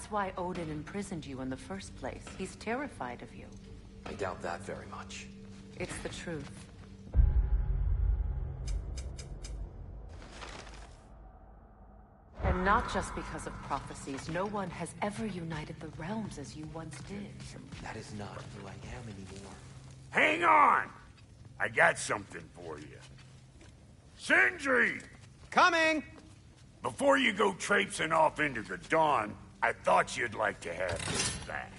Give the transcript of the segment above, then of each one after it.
That's why Odin imprisoned you in the first place. He's terrified of you. I doubt that very much. It's the truth. And not just because of prophecies. No one has ever united the realms as you once did. That is not who I am anymore. Hang on! I got something for you. Sindri! Coming! Before you go traipsing off into the dawn, I thought you'd like to have this back.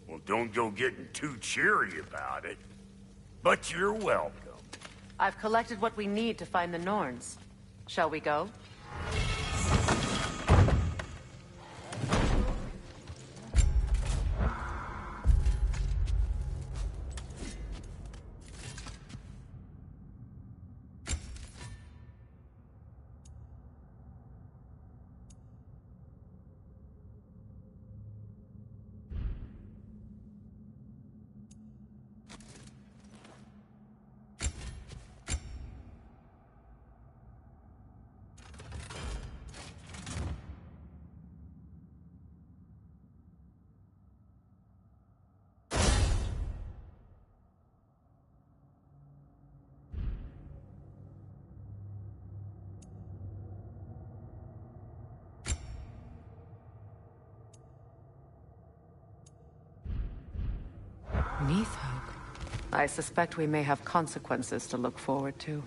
Well, don't go getting too cheery about it. But you're welcome. I've collected what we need to find the Norns. Shall we go? Neathhog. I suspect we may have consequences to look forward to.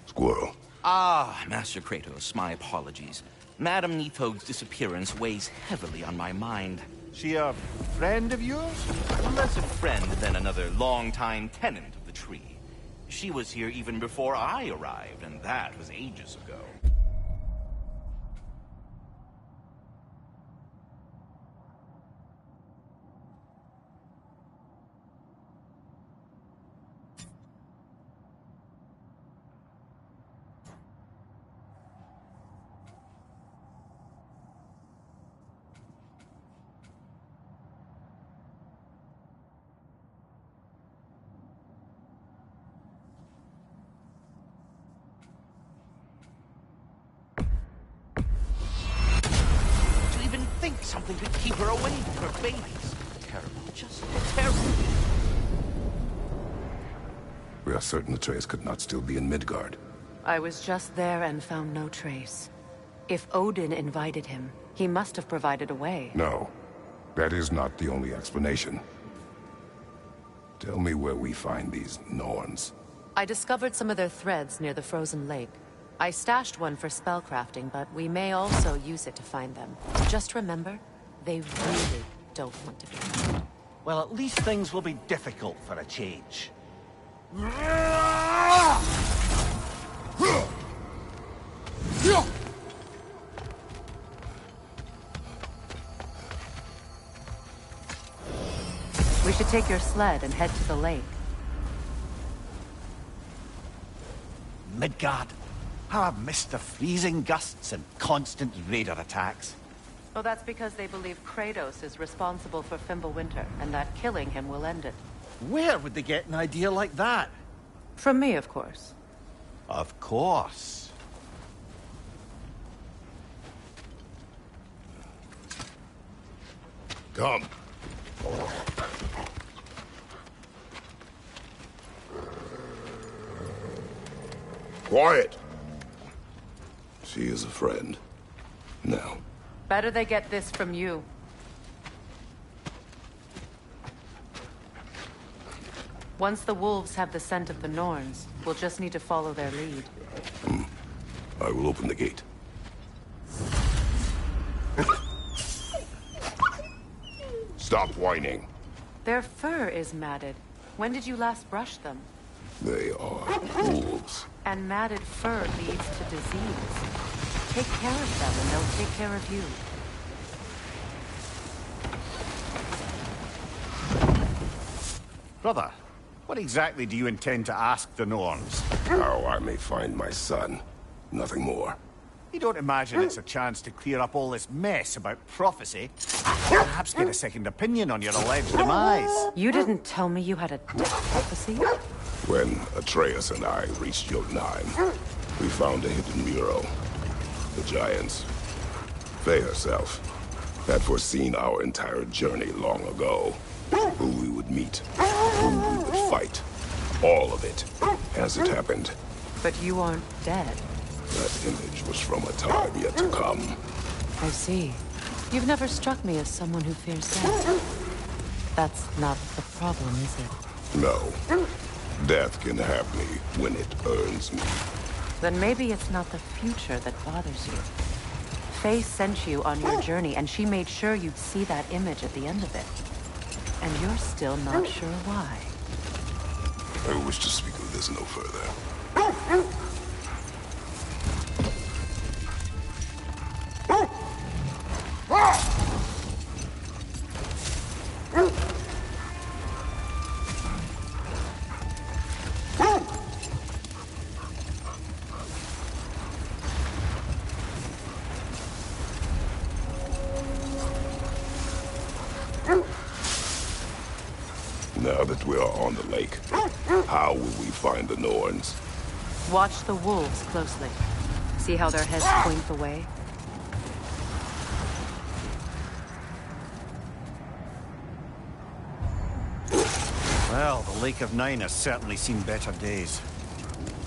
Squirrel. Ah, Master Kratos, my apologies. Madame Neathog's disappearance weighs heavily on my mind. She a friend of yours? Less a friend than another longtime tenant of the tree. She was here even before I arrived, and that was ages ago. Something could keep her away from her babies. Terrible, just terrible. We are certain Atreus could not still be in Midgard. I was just there and found no trace. If Odin invited him, he must have provided a way. No, that is not the only explanation. Tell me where we find these Norns. I discovered some of their threads near the frozen lake. I stashed one for spellcrafting, but we may also use it to find them. Just remember, they really don't want to be found. Well, at least things will be difficult for a change. We should take your sled and head to the lake. Midgard, How I've missed the freezing gusts and constant raider attacks. Well, that's because they believe Kratos is responsible for Fimbulwinter, and that killing him will end it. Where would they get an idea like that? From me, of course. Of course. Come. Quiet. She is a friend. Now. Better they get this from you. Once the wolves have the scent of the Norns, we'll just need to follow their lead. I will open the gate. Stop whining. Their fur is matted. When did you last brush them? They are wolves. And matted fur leads to disease. Take care of them and they'll take care of you. Brother, what exactly do you intend to ask the Norns? How I may find my son. Nothing more. You don't imagine it's a chance to clear up all this mess about prophecy? Perhaps get a second opinion on your alleged demise. You didn't tell me you had a death prophecy? When Atreus and I reached Jotunheim, we found a hidden mural. The Giants, Faye herself, had foreseen our entire journey long ago. Who we would meet, who we would fight. All of it, as it happened. But you aren't dead. That image was from a time yet to come. I see. You've never struck me as someone who fears death. That's not the problem, is it? No. Death can have me when it earns me. Then maybe it's not the future that bothers you. Faye sent you on your journey, and she made sure you'd see that image at the end of it. And you're still not sure why. I wish to speak of this no further. Now that we are on the lake, how will we find the Norns? Watch the wolves closely. See how their heads point the way? Well, the Lake of Nine has certainly seen better days.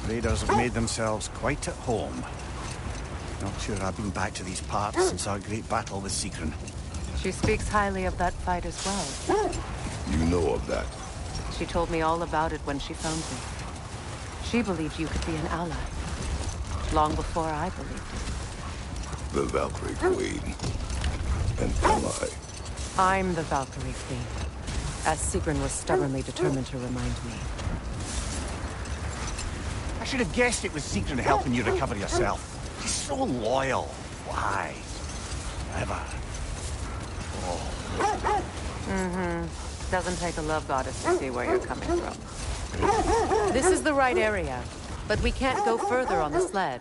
Raiders have made themselves quite at home. Not sure I've been back to these parts since our great battle with Sigrun. She speaks highly of that fight as well. You know of that. She told me all about it when she found me. She believed you could be an ally. Long before I believed it. The Valkyrie Queen. An ally. I'm the Valkyrie Queen, as Sigrun was stubbornly determined to remind me. I should have guessed it was Sigrun helping you recover yourself. She's so loyal. Why? Ever. Doesn't take a love goddess to see where you're coming from. This is the right area, but we can't go further on the sled.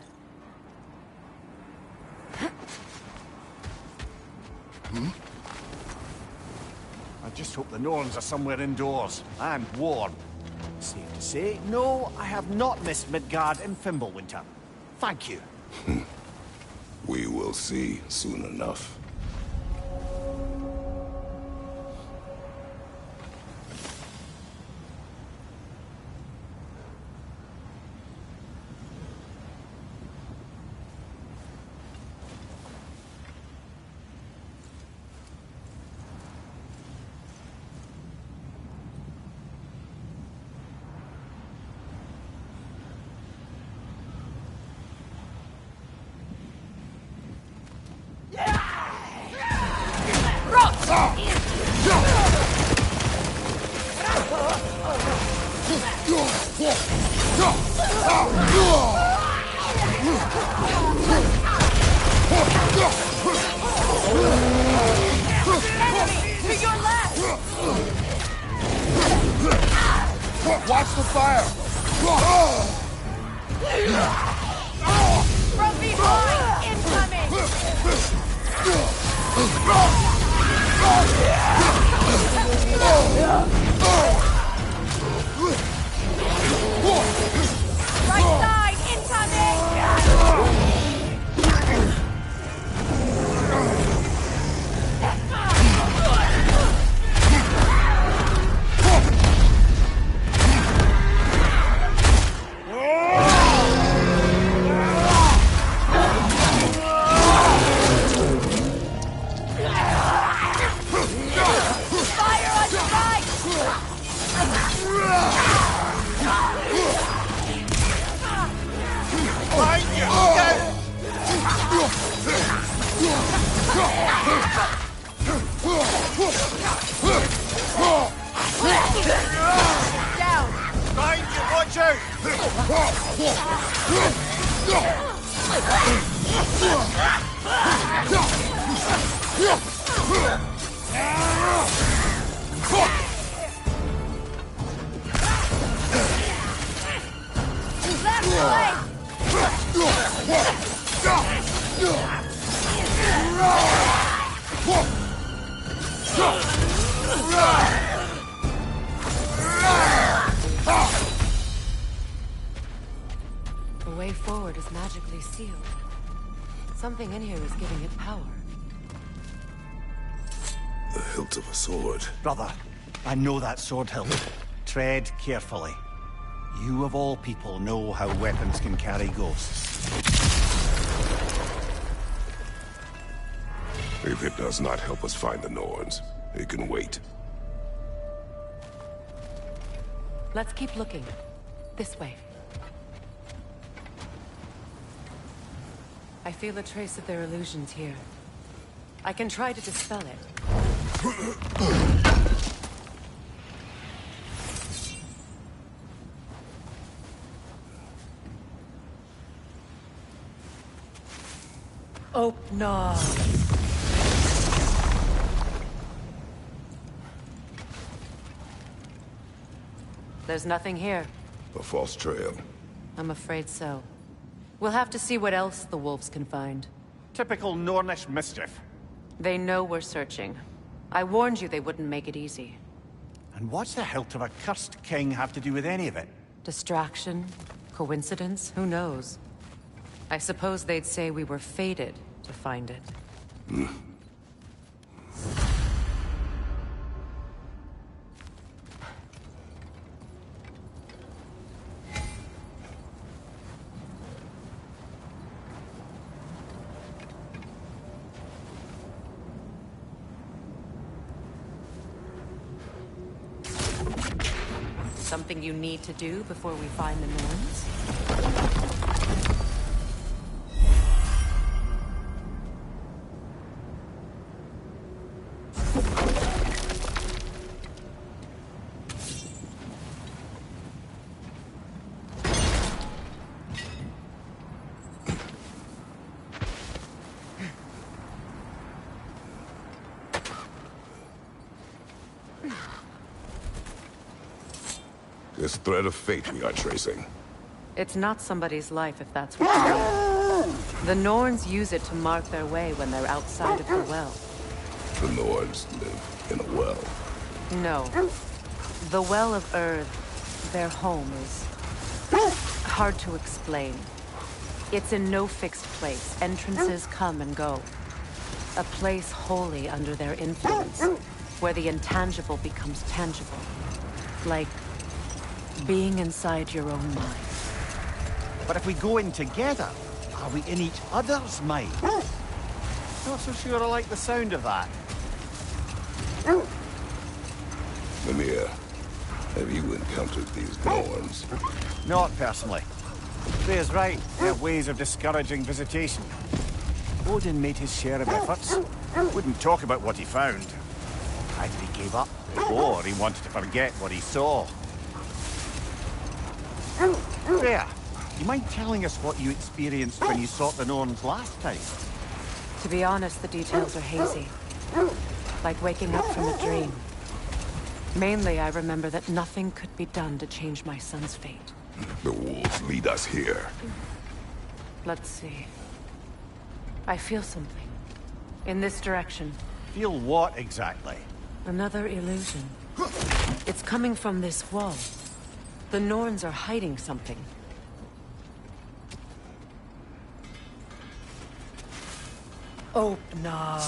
I just hope the Norns are somewhere indoors and warm. Safe to say, no, I have not missed Midgard in Fimbulwinter. Thank you. We will see soon enough. Watch the fire! Down! Behind you, watch out! The way forward is magically sealed. Something in here is giving it power. The hilt of a sword. Brother, I know that sword hilt. Tread carefully. You of all people know how weapons can carry ghosts. If it does not help us find the Norns, it can wait. Let's keep looking. This way. I feel a trace of their illusions here. I can try to dispel it. Oh, no. There's nothing here. A false trail. I'm afraid so. We'll have to see what else the wolves can find. Typical Nornish mischief. They know we're searching. I warned you they wouldn't make it easy. And what's the hilt of a cursed king have to do with any of it? Distraction? Coincidence? Who knows? I suppose they'd say we were fated to find it. Something you need to do before we find the Norns? This thread of fate we are tracing. It's not somebody's life, if that's what you mean. The Norns use it to mark their way when they're outside of the well. The Norns live in a well. No. The Well of Earth, their home, is hard to explain. It's in no fixed place. Entrances come and go. A place wholly under their influence, where the intangible becomes tangible. Like being inside your own mind. But if we go in together, are we in each other's mind? Not so sure I like the sound of that. Mimir, have you encountered these Norns? Not personally. Freya's right. They have ways of discouraging visitation. Odin made his share of efforts. Wouldn't talk about what he found. Either he gave up, or he wanted to forget what he saw. Freya, you mind telling us what you experienced when you sought the Norns last time? To be honest, the details are hazy. Like waking up from a dream. Mainly, I remember that nothing could be done to change my son's fate. The wolves lead us here. Let's see. I feel something. In this direction. Feel what exactly? Another illusion. It's coming from this wall. The Norns are hiding something. Oh, no.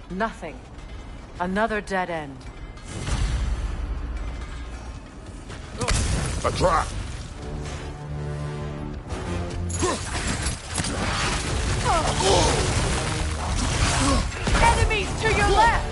Nothing. Another dead end. A trap! Enemies to your left!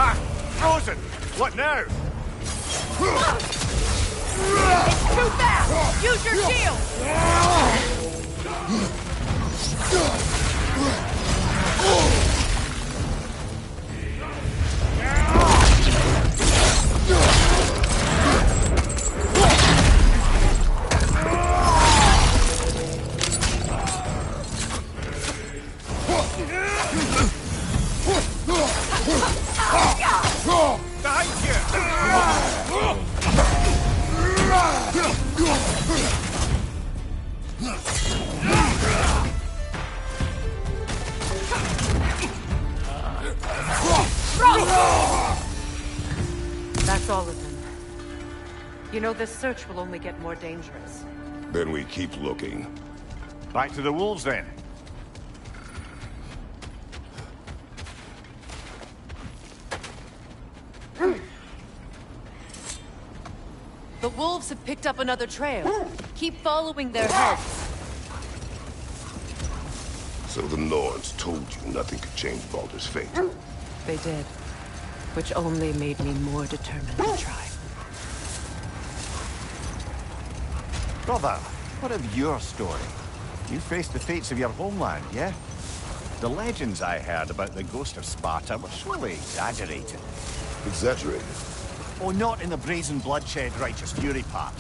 Ah! Frozen! What now? It's too fast! Use your shield! That's all of them. You know, this search will only get more dangerous. Then we keep looking. Back to the wolves, then. The wolves have picked up another trail. Keep following their heads. So the Norns told you nothing could change Baldur's fate. They did. Which only made me more determined to try. Brother, what of your story? You faced the fates of your homeland, yeah? The legends I heard about the ghost of Sparta were surely exaggerated. Exaggerated? Oh, not in the brazen bloodshed righteous fury part.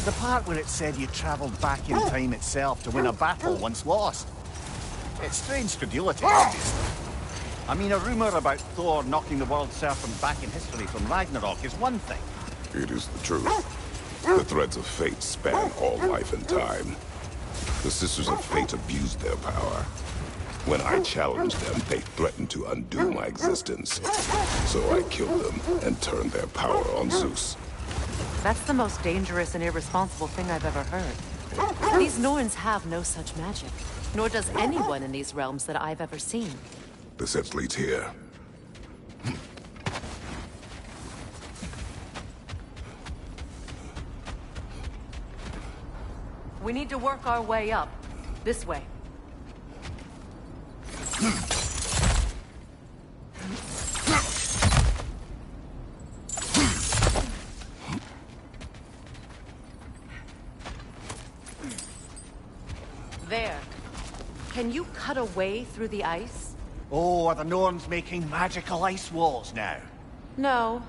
The part where it said you travelled back in time itself to win a battle once lost. It's strange credulity, obviously. I mean, a rumour about Thor knocking the world serpent back in history from Ragnarok is one thing. It is the truth. The threads of fate span all life and time. The Sisters of Fate abused their power. When I challenged them, they threatened to undo my existence. So I killed them and turned their power on Zeus. That's the most dangerous and irresponsible thing I've ever heard. These Norns have no such magic, nor does anyone in these realms that I've ever seen. The set leads here. We need to work our way up. This way. There. Can you cut a way through the ice? Oh, are the Norns making magical ice walls now? No.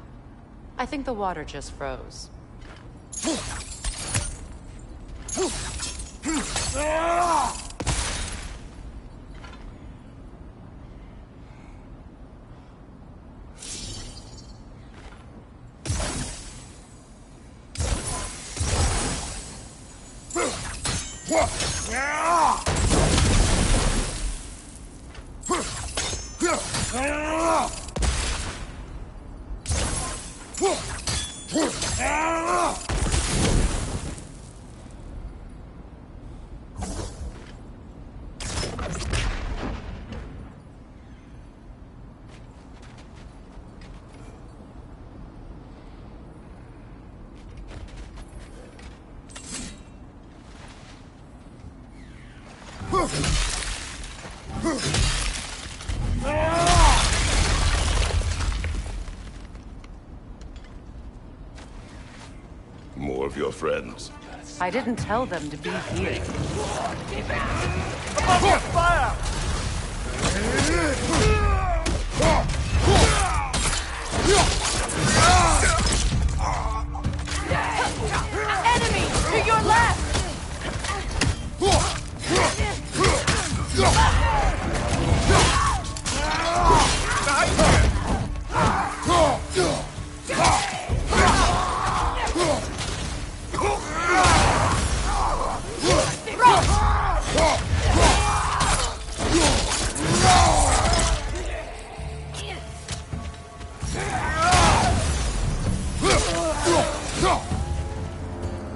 I think the water just froze. More of your friends. I didn't tell them to be here. Fire! Enemy! To your left!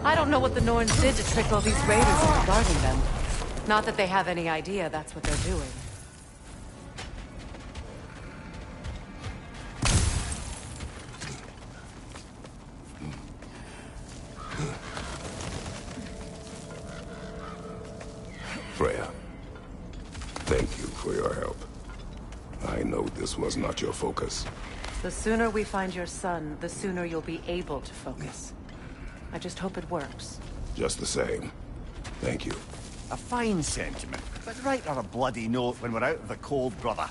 I don't know what the Norns did to trick all these raiders into guarding them. Not that they have any idea that's what they're doing. Freya, thank you for your help. I know this was not your focus. The sooner we find your son, the sooner you'll be able to focus. I just hope it works. Just the same. Thank you. A fine sentiment, but write her a bloody note when we're out of the cold, brother.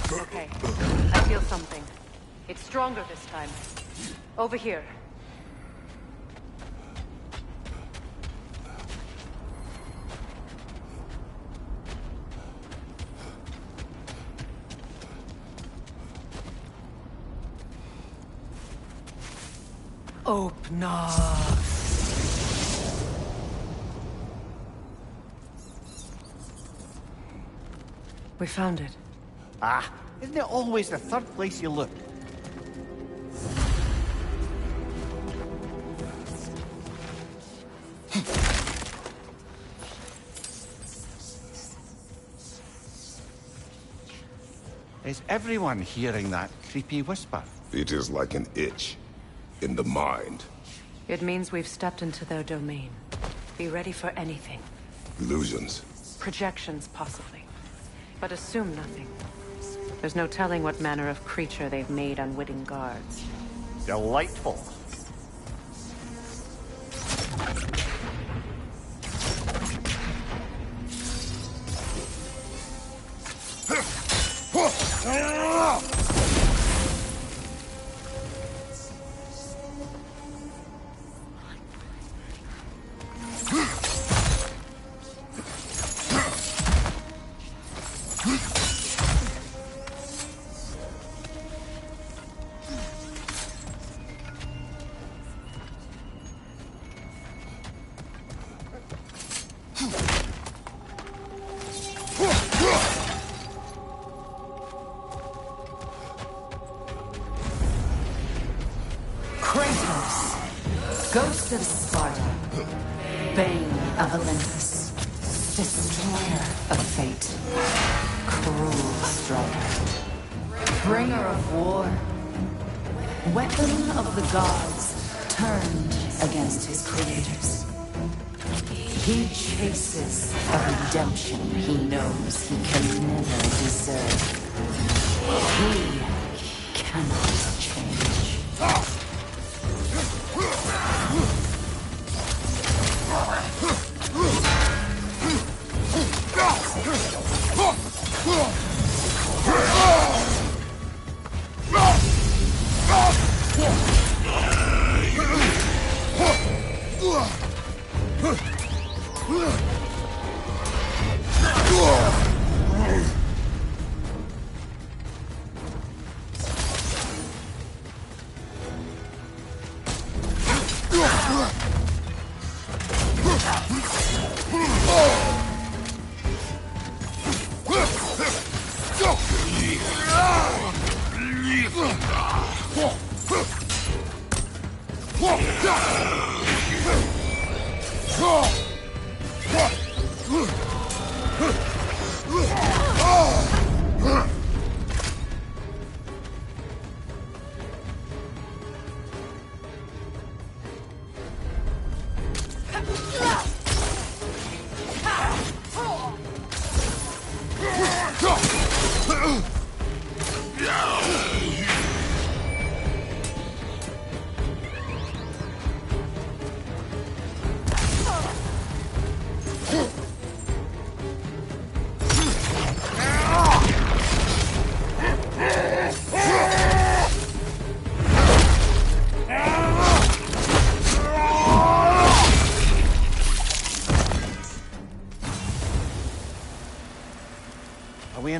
Okay, I feel something. It's stronger this time. Over here. Open up. We found it. Ah, isn't it always the third place you look? Is everyone hearing that creepy whisper? It is like an itch in the mind. It means we've stepped into their domain. Be ready for anything. Illusions. Projections, possibly. But assume nothing. There's no telling what manner of creature they've made unwitting guards. Delightful. Ghost of Sparta, Bane of Olympus, Destroyer of Fate, Cruel Striker, Bringer of War, Weapon of the Gods, turned against his creators. He chases a redemption he knows he can never deserve. He cannot change.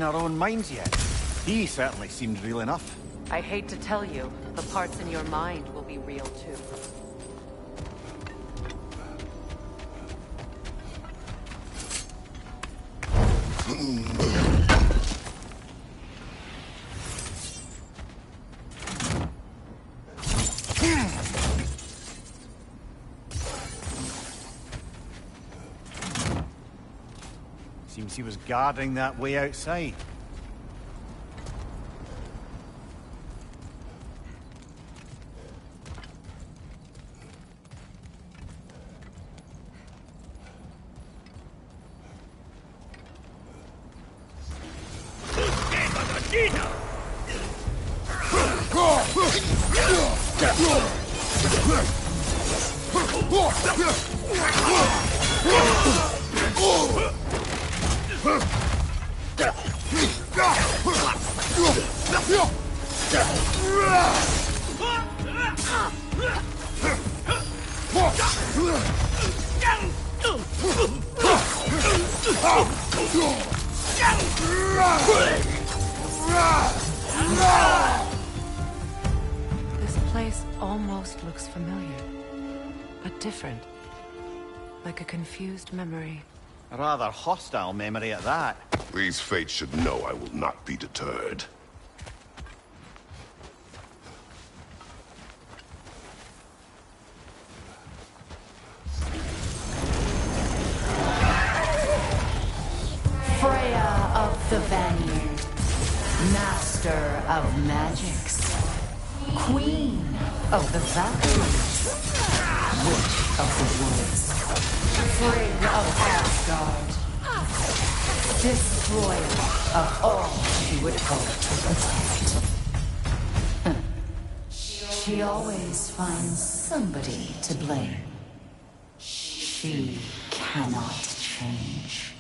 our own minds yet. He certainly seemed real enough. I hate to tell you, the parts in your mind will be real too. Seems he was guarding that way outside. This place almost looks familiar, but different. Like a confused memory. A rather hostile memory at that. These fates should know I will not be deterred. Freya of the Vanir, Master of Magics, Queen of the Valkyries, Witch of the Woods, Frigg of Asgard, Destroyer of all she would hope to protect. She always finds somebody to blame. She cannot change.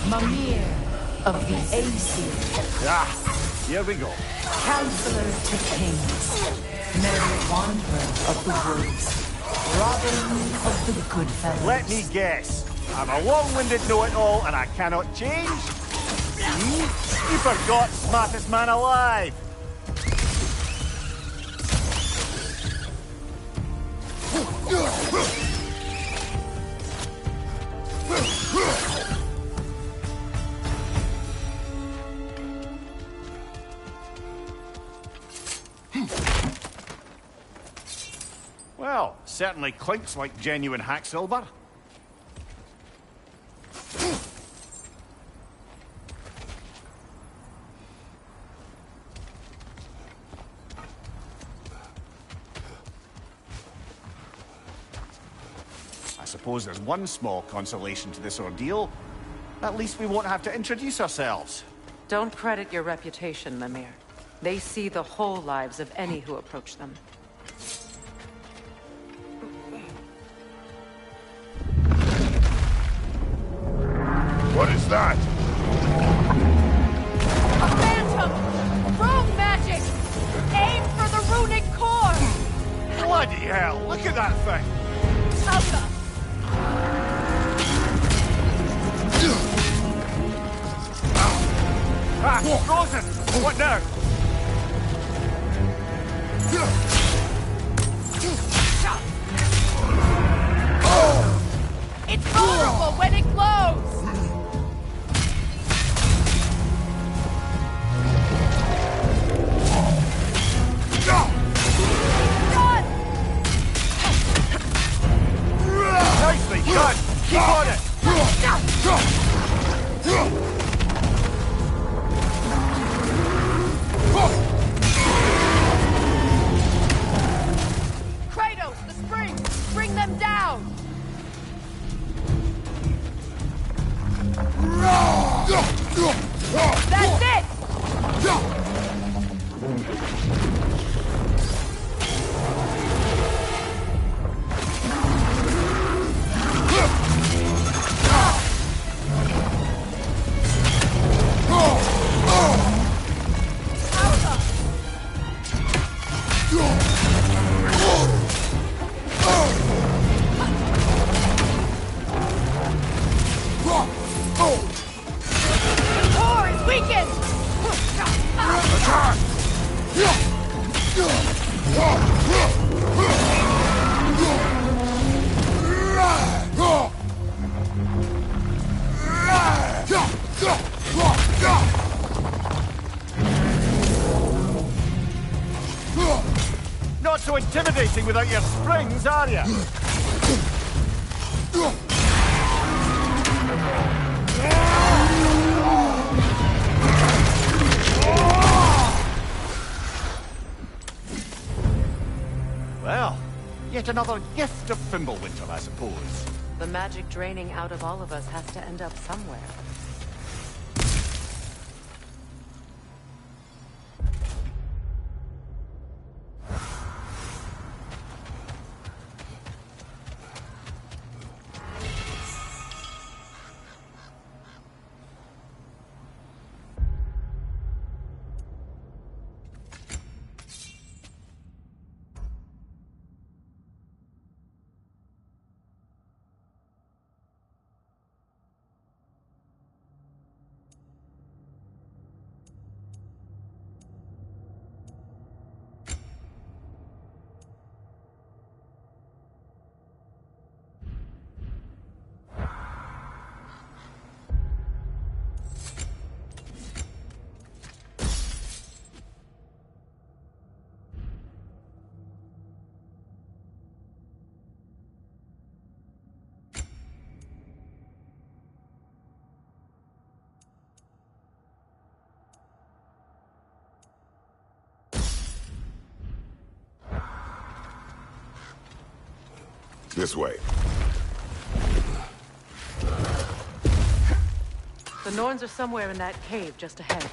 Mimir of the Aesir. Ah, here we go. Counselor to kings, Merry Wanderer of the woods, Robin of the good fellows. Let me guess. I'm a long-winded know-it-all and I cannot change? See? You forgot smartest man alive. Well, certainly clinks like genuine hack silver. I suppose there's one small consolation to this ordeal. At least we won't have to introduce ourselves. Don't credit your reputation, Mimir. They see the whole lives of any who approach them. What is that? Look at that thing! Alpha! Ah, frozen! What now? It's vulnerable when it glows! Run! Nicely done! Keep on it! Kratos, the springs! Bring them down! That's it! The core is weakened! Not so intimidating without your springs, are you? Well, yet another gift of Fimbulwinter, I suppose. The magic draining out of all of us has to end up somewhere. This way. The Norns are somewhere in that cave just ahead.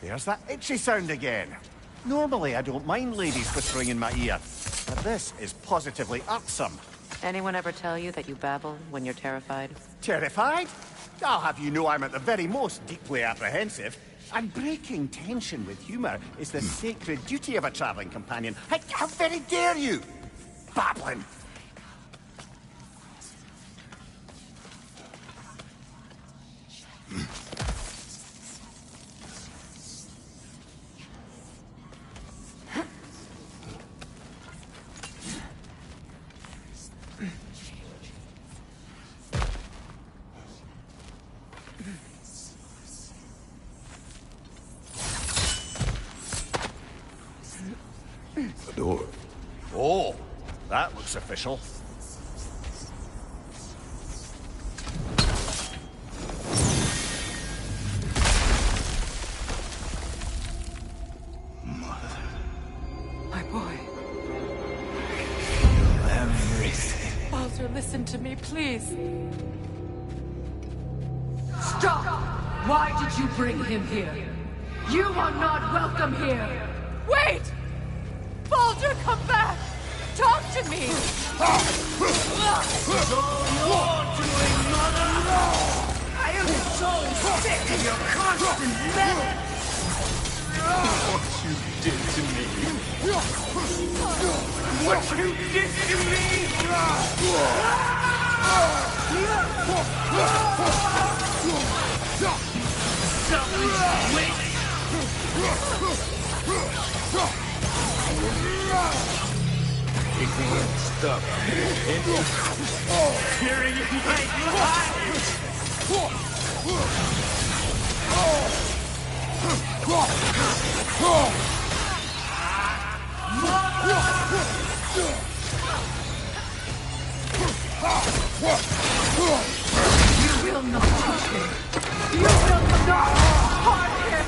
There's that itchy sound again. Normally, I don't mind ladies whispering in my ear, but this is positively irksome. Anyone ever tell you that you babble when you're terrified? Terrified? I'll have you know I'm at the very most deeply apprehensive. And breaking tension with humour is the sacred duty of a travelling companion. How very dare you? Babbling! The door. Oh, that looks official. My boy. Everything. Baldur, listen to me, Please. Stop! Why did you bring him here? You are not welcome here! Wait! Baldur, come back! Talk to me! I am so sick of your constant menace! What you did to me! What you did to me! You can't stop hearing you make lies! You will not touch him! You will not harm him!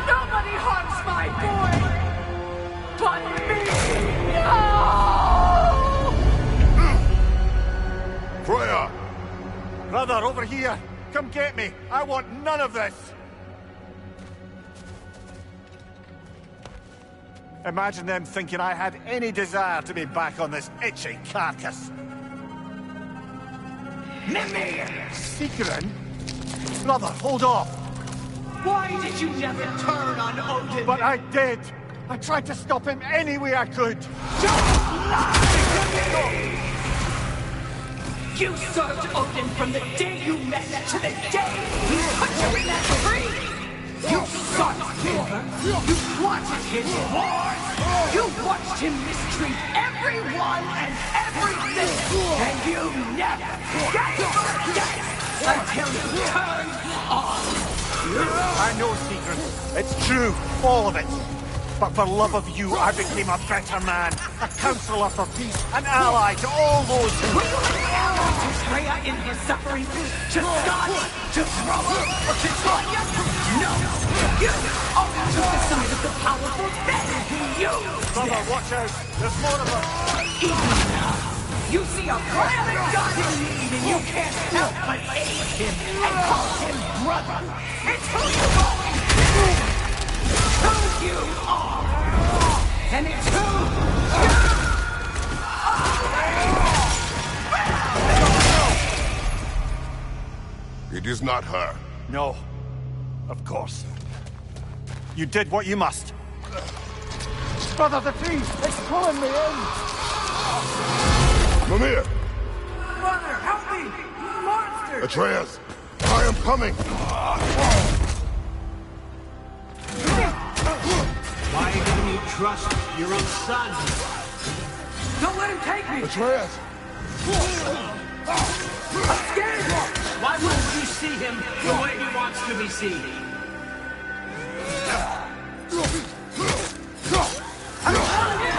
Nobody harms my boy! But me! No! Freya! Brother, over here! Come get me! I want none of this! Imagine them thinking I had any desire to be back on this itchy carcass. Mimir! Secret? Brother, hold off! Why did you never turn on Odin? But I did! I tried to stop him any way I could! Don't lie to me! You served Odin from the day you met to the day he put you in that tree! You sought favor! You wanted his wars! You watched him mistreat everyone and everything! And you never gave a until you turned on! I know, Secret. It's true, all of it. But for love of you, I became a better man, a counselor for peace, an ally to all those who... Were you an ally to Freya in her suffering? To Scott? To Frodo? Or to Tanya? No! You always took the side of the powerful then you! Brother, watch out. There's more of us. Even now, you see a brother God in need and you can't help but aid him and call him brother! It's who you are! Who you are! And it's who you are! It is not her. No. Of course. You did what you must. Brother, the tree! It's pulling me in! Mimir! Brother, help me! Monster! Atreus! I am coming! Why didn't you trust your own son? Don't let him take me! Atreus! I'm scared! Why wouldn't you see him the way he wants to be seen? I'm telling you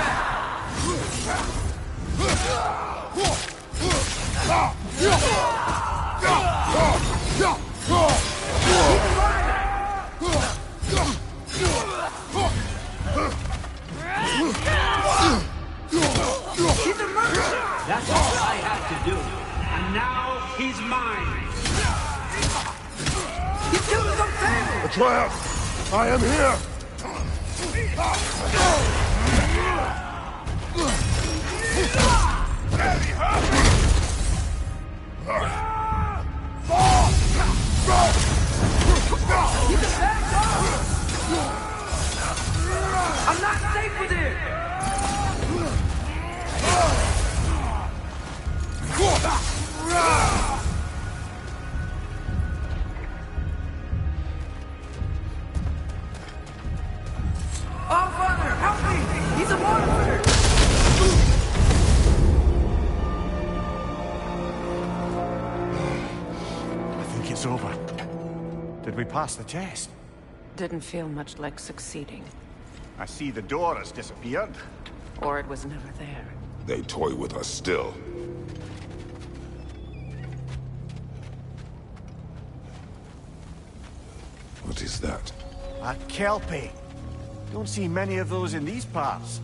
He's a murderer! That's all I have to do. And now he's mine. He's doing some family! Atreus! I am here! I'm not safe with him! Oh, Father, help me! He's a monster! I think it's over. Did we pass the test? Didn't feel much like succeeding. I see the door has disappeared. Or it was never there. They toy with us still. What is that? A Kelpie. Don't see many of those in these parts.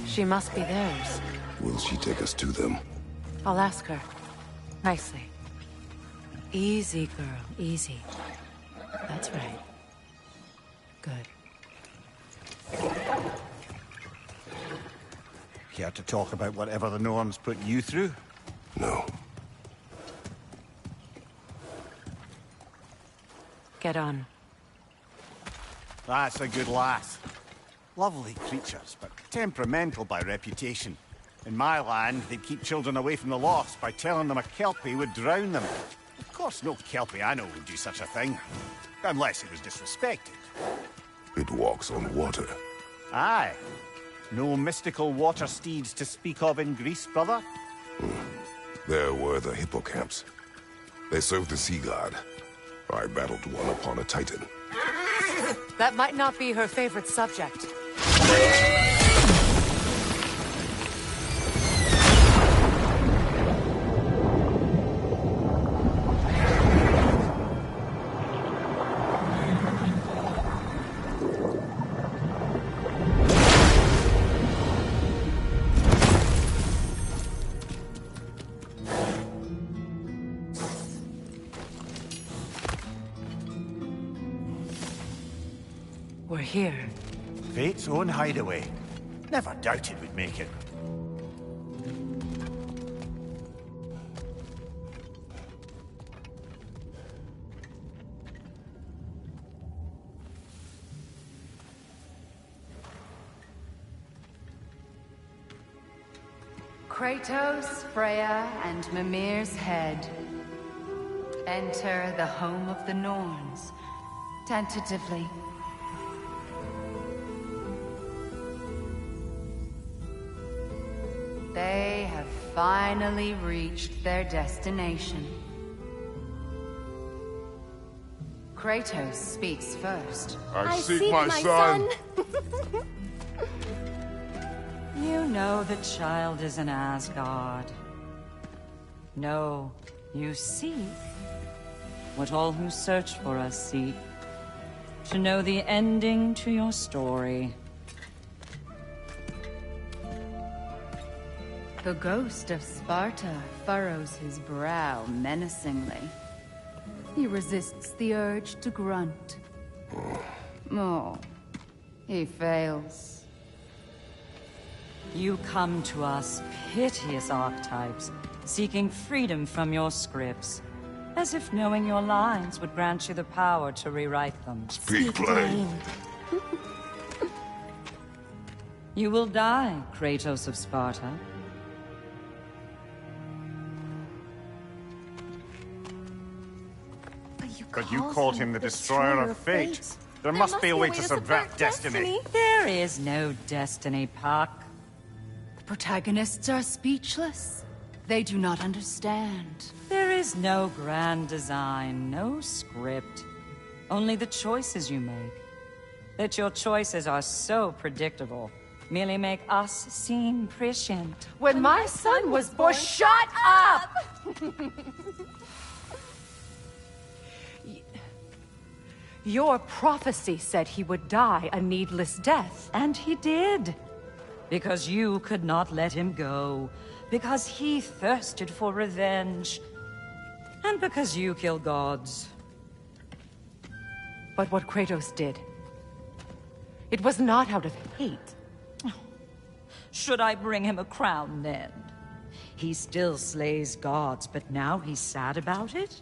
She must be theirs. Will she take us to them? I'll ask her. Nicely. Easy, girl, easy. That's right. Good. Care to talk about whatever the Norm's put you through? No. Get on. That's a good lass. Lovely creatures, but temperamental by reputation. In my land, they'd keep children away from the lost by telling them a Kelpie would drown them. Of course, no Kelpie I know would do such a thing. Unless it was disrespected. It walks on water. Aye. No mystical water steeds to speak of in Greece, brother? There were the hippocamps. They served the sea god. I battled one upon a titan. That might not be her favorite subject. We're here. Fate's own hideaway. Never doubted we'd make it. Kratos, Freya, and Mimir's head. Enter the home of the Norns. Tentatively. They have finally reached their destination. Kratos speaks first. I seek my son. You know the child is in Asgard. No, you seek what all who search for us seek. To know the ending to your story. The ghost of Sparta furrows his brow menacingly. He resists the urge to grunt. Oh, he fails. You come to us, piteous archetypes, seeking freedom from your scripts. As if knowing your lines would grant you the power to rewrite them. Speak plain. You will die, Kratos of Sparta. But you called him the destroyer of fate. There must be a way to subvert destiny. There is no destiny, Puck. The protagonists are speechless. They do not understand. There is no grand design, no script. Only the choices you make. That your choices are so predictable merely make us seem prescient. When my son was born, shut up! Your prophecy said he would die a needless death. And he did. Because you could not let him go. Because he thirsted for revenge. And because you kill gods. But what Kratos did, it was not out of hate. Should I bring him a crown then? He still slays gods, but now he's sad about it?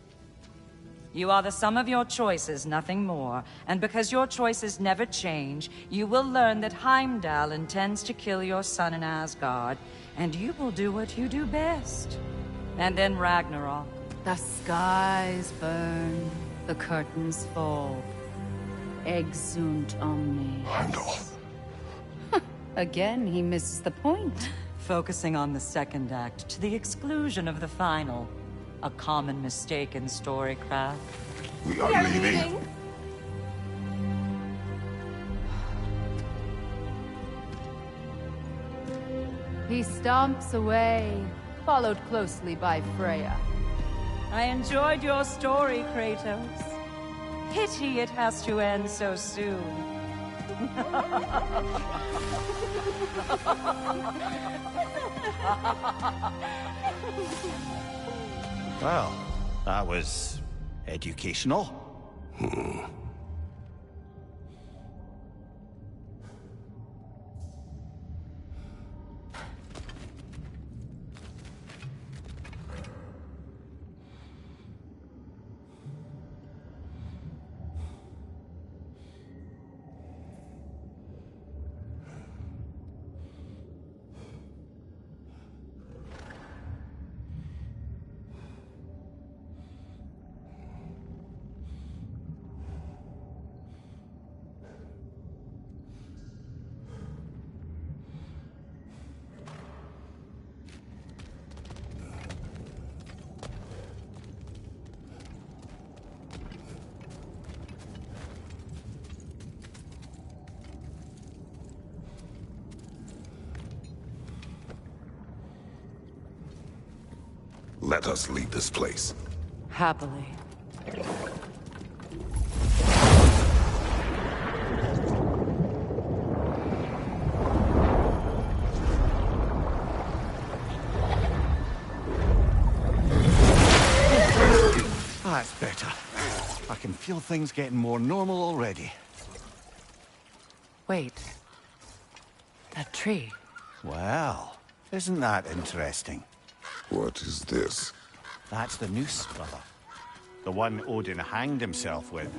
You are the sum of your choices, nothing more. And because your choices never change, you will learn that Heimdall intends to kill your son in Asgard, and you will do what you do best. And then Ragnarok. The skies burn, the curtains fall. Exunt omnes. Heimdall. Again, he misses the point. Focusing on the second act to the exclusion of the final. A common mistake in storycraft. We are leaving. He stomps away, followed closely by Freya. I enjoyed your story, Kratos. Pity it has to end so soon. Well, that was educational. Let us leave this place. Happily. That's better. I can feel things getting more normal already. Wait. That tree. Well, isn't that interesting? What is this? That's the noose, brother. The one Odin hanged himself with.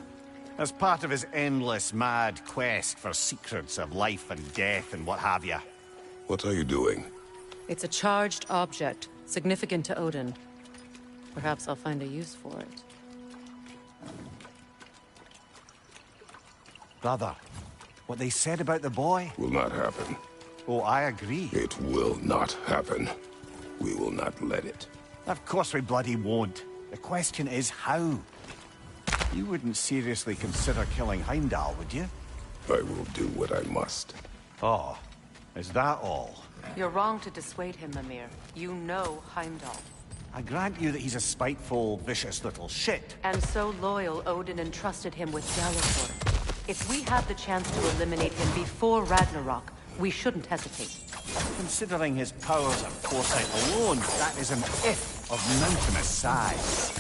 As part of his endless, mad quest for secrets of life and death and what have you. What are you doing? It's a charged object, significant to Odin. Perhaps I'll find a use for it. Brother, what they said about the boy? Will not happen. Oh, I agree. It will not happen. We will not let it. Of course we bloody won't. The question is how. You wouldn't seriously consider killing Heimdall, would you? I will do what I must. Oh, is that all? You're wrong to dissuade him, Mimir. You know Heimdall. I grant you that he's a spiteful, vicious little shit. And so loyal, Odin entrusted him with Gjallarhorn. If we have the chance to eliminate him before Ragnarok, we shouldn't hesitate. Considering his powers of foresight alone, that is an if of mountainous size.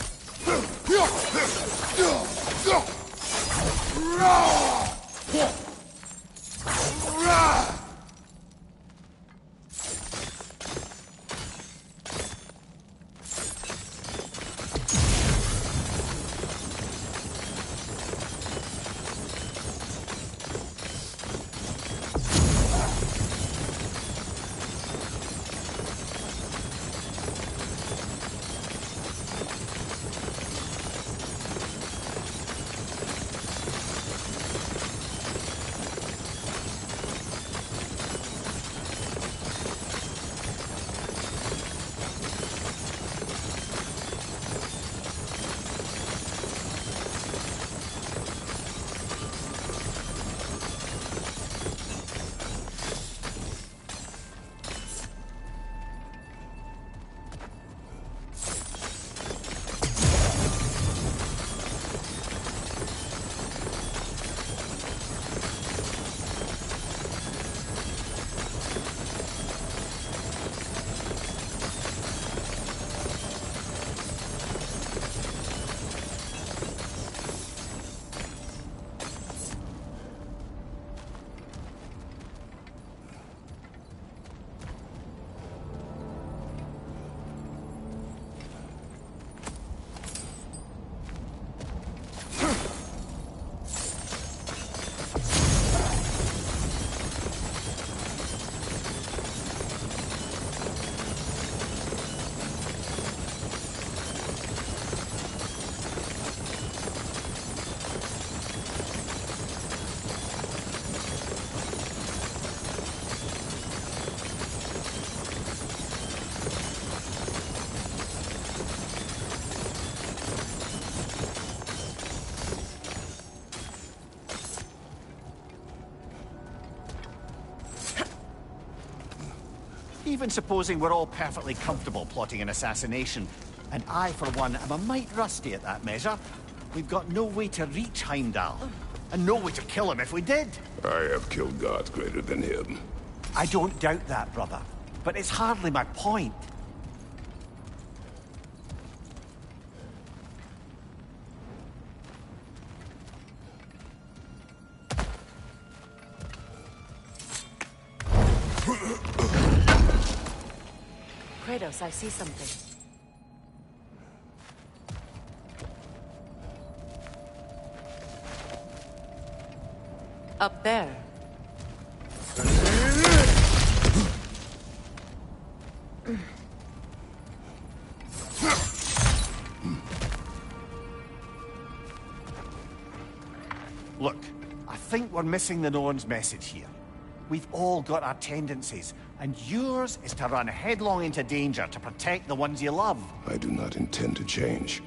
Even supposing we're all perfectly comfortable plotting an assassination, and I, for one, am a mite rusty at that measure, we've got no way to reach Heimdall, and no way to kill him if we did. I have killed gods greater than him. I don't doubt that, brother, but it's hardly my point. Kratos, I see something. Up there. Look, I think we're missing the Norn's message here. We've all got our tendencies, and yours is to run headlong into danger to protect the ones you love. I do not intend to change.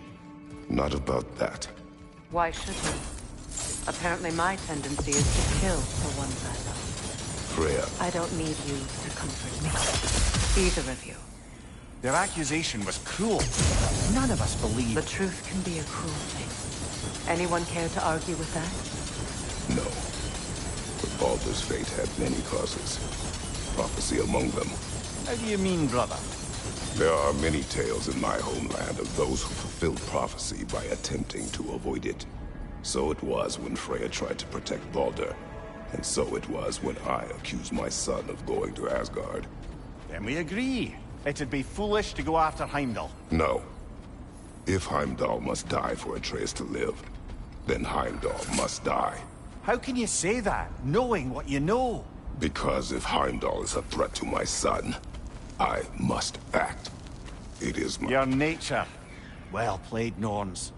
Not about that. Why should we? Apparently my tendency is to kill the ones I love. Freya. I don't need you to comfort me. Either of you. Their accusation was cruel. None of us believe. The truth can be a cruel thing. Anyone care to argue with that? No. But Baldur's fate had many causes. Prophecy among them. How do you mean, brother? There are many tales in my homeland of those who fulfilled prophecy by attempting to avoid it. So it was when Freya tried to protect Baldur. And so it was when I accused my son of going to Asgard. Then we agree. It'd be foolish to go after Heimdall. No. If Heimdall must die for Atreus to live, then Heimdall must die. How can you say that, knowing what you know? Because if Heimdall is a threat to my son, I must act. It is my... Your nature. Well played, Norns.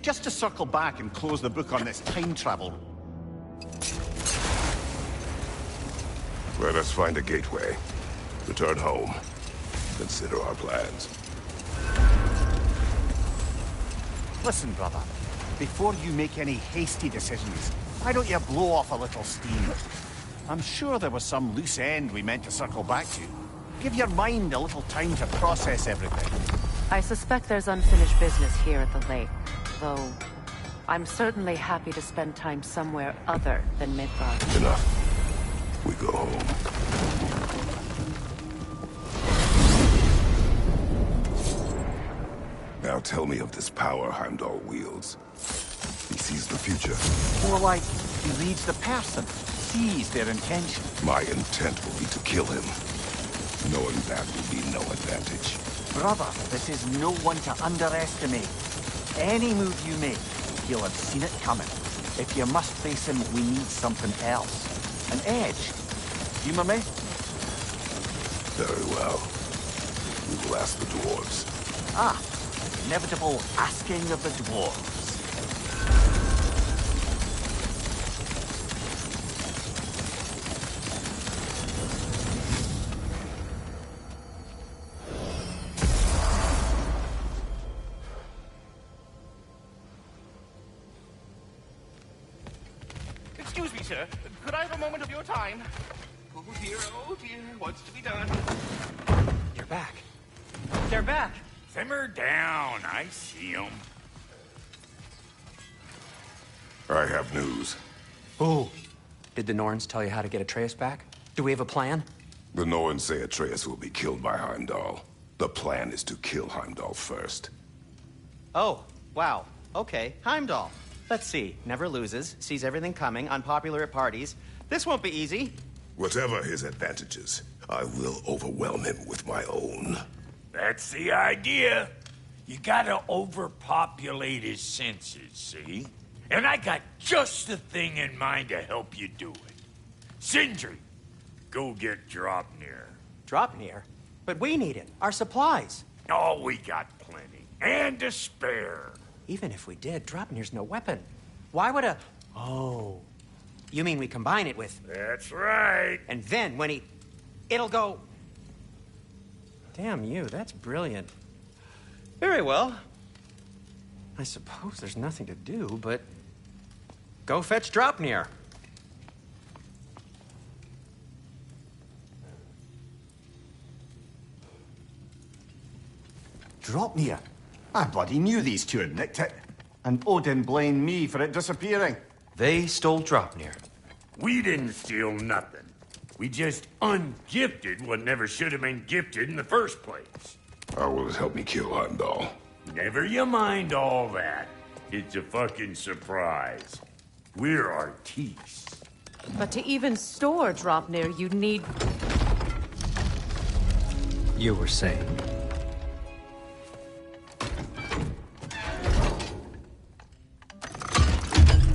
Just to circle back and close the book on this time travel. Let us find a gateway. Return home. Consider our plans. Listen, brother. Before you make any hasty decisions, why don't you blow off a little steam? I'm sure there was some loose end we meant to circle back to. Give your mind a little time to process everything. I suspect there's unfinished business here at the lake, though I'm certainly happy to spend time somewhere other than Midgard. Enough. We go home. Now tell me of this power Heimdall wields. He sees the future. More like he reads the person, sees their intention. My intent will be to kill him. Knowing that will be no advantage. Brother, this is no one to underestimate. Any move you make, he'll have seen it coming. If you must face him, we need something else. An edge. Humor me? Very well. We will ask the dwarves. Ah, inevitable asking of the dwarves. Excuse me, sir. Could I have a moment of your time? Oh dear, what's to be done? You're back. They're back. Simmer down. I see 'em. I have news. Oh. Did the Norns tell you how to get Atreus back? Do we have a plan? The Norns say Atreus will be killed by Heimdall. The plan is to kill Heimdall first. Oh, wow. Okay, Heimdall. Let's see. Never loses, sees everything coming, unpopular at parties. This won't be easy. Whatever his advantages, I will overwhelm him with my own. That's the idea. You gotta overpopulate his senses, see? And I got just the thing in mind to help you do it. Sindri, go get Draupnir. Draupnir? But we need it. Our supplies. Oh, we got plenty. And to spare. Even if we did, Draupnir's no weapon. Why would a... Oh. You mean we combine it with... That's right. And then when he... It'll go... Damn you, that's brilliant. Very well. I suppose there's nothing to do, but... Go fetch Draupnir. Draupnir? I bloody knew these two had nicked it. And Odin blamed me for it disappearing. They stole Draupnir. We didn't steal nothing. We just ungifted what never should have been gifted in the first place. How will it help me kill Heimdall? Never you mind all that. It's a fucking surprise. We're artistes. But to even store Draupnir, you'd need... You were saying?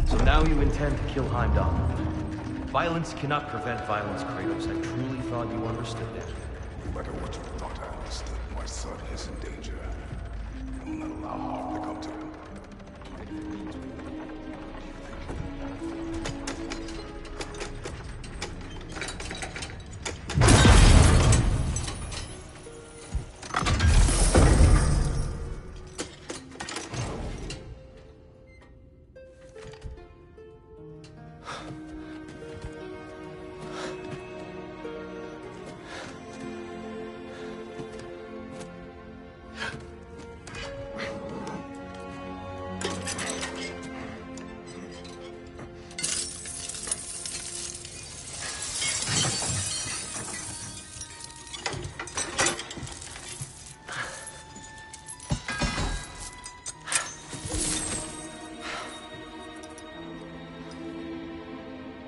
So now you intend to kill Heimdall. Violence cannot prevent violence, Kratos. I truly thought you understood that. No matter what you thought I understood, my son is in danger. I will not allow harm to come to him.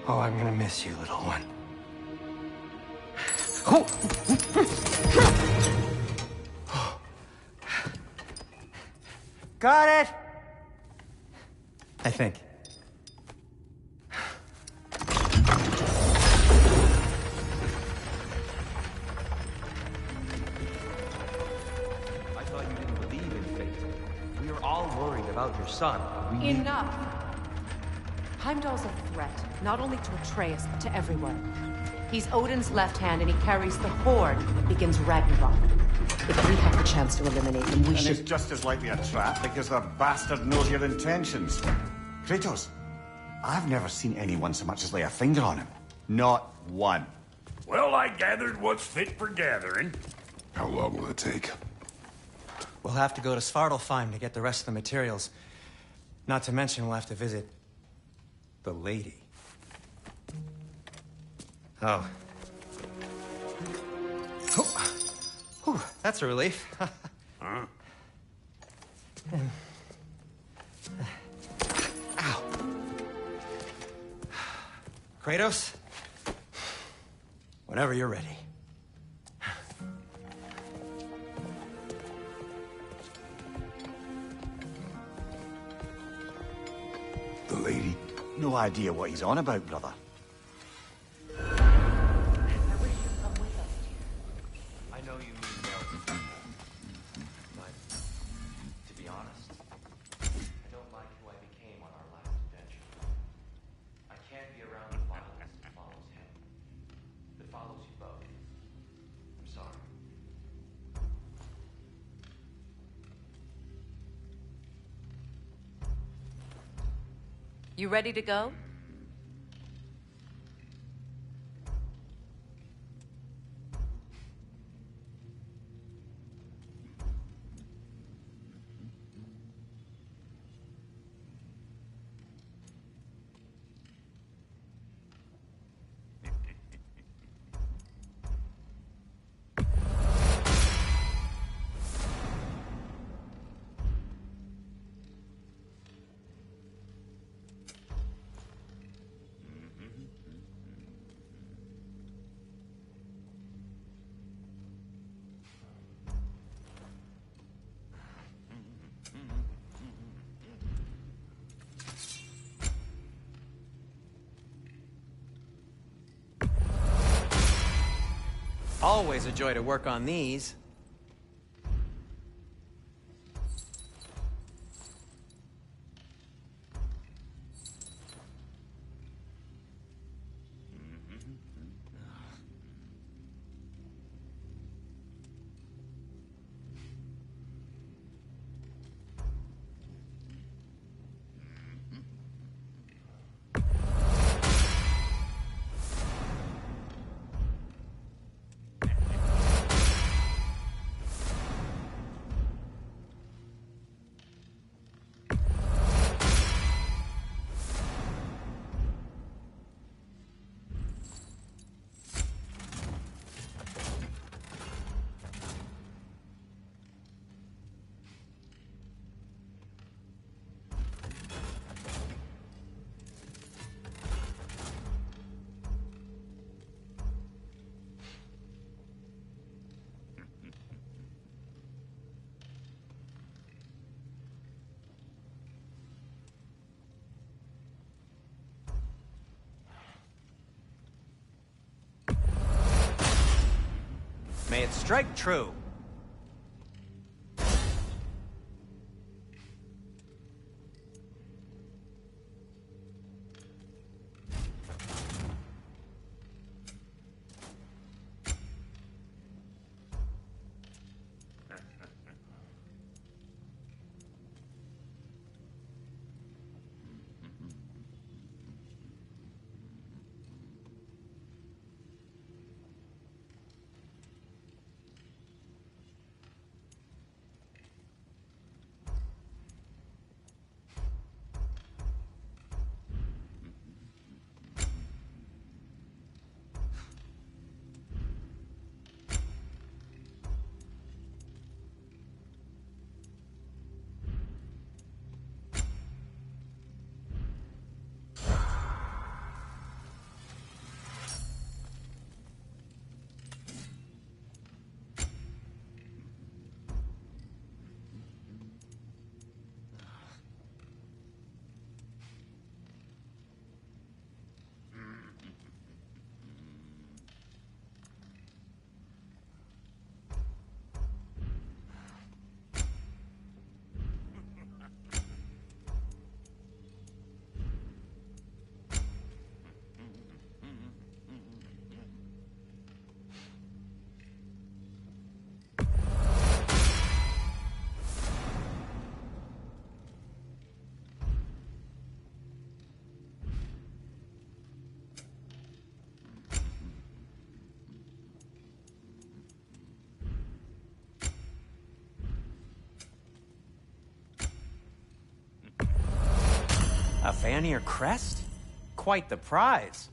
Oh, I'm gonna miss you, little one. Got it! I think. I thought you didn't believe in fate. We were all worried about your son. Enough! Heimdall's a threat, not only to Atreus, but to everyone. He's Odin's left hand, and he carries the horde that begins Ragnarok. If we have the chance to eliminate him, we should... it's just as likely a trap because the bastard knows your intentions. Kratos, I've never seen anyone so much as lay a finger on him. Not one. Well, I gathered what's fit for gathering. How long will it take? We'll have to go to Svartalfheim to get the rest of the materials. Not to mention we'll have to visit... the lady. Oh. Whew, that's a relief. Huh? Ow. Kratos? Whenever you're ready. The lady? No idea what he's on about, brother. I know you mean well. But, to be honest, I don't like who I became on our last adventure. I can't be around the violence that follows him. That follows you both. I'm sorry. You ready to go? Always a joy to work on these. May it strike true. A Vanir crest? Quite the prize.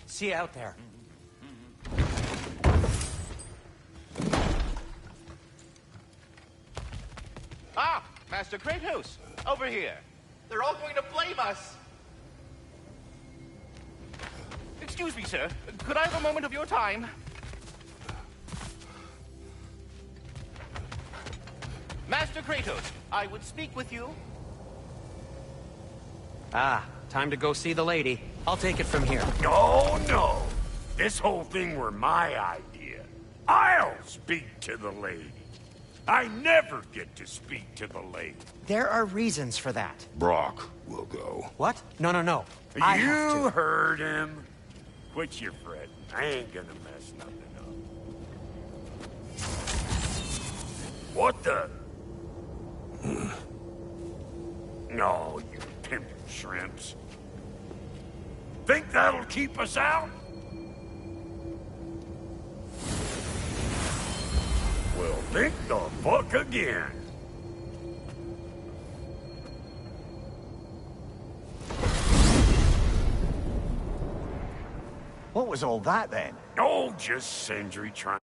See you out there. Ah, Master Kratos, over here. They're all going to blame us. Excuse me, sir. Could I have a moment of your time? Master Kratos, I would speak with you. Ah, time to go see the lady. I'll take it from here. No, no. This whole thing were my idea. I'll speak to the lady. I never get to speak to the lady. There are reasons for that. Brock will go. What? No, no, no. I have You to. heard him. Quit your fretting. I ain't gonna mess nothing up. What the? No, you pimpin' shrimps. Think that'll keep us out? Well, think the fuck again. What was all that then? Oh, just Sindri trying.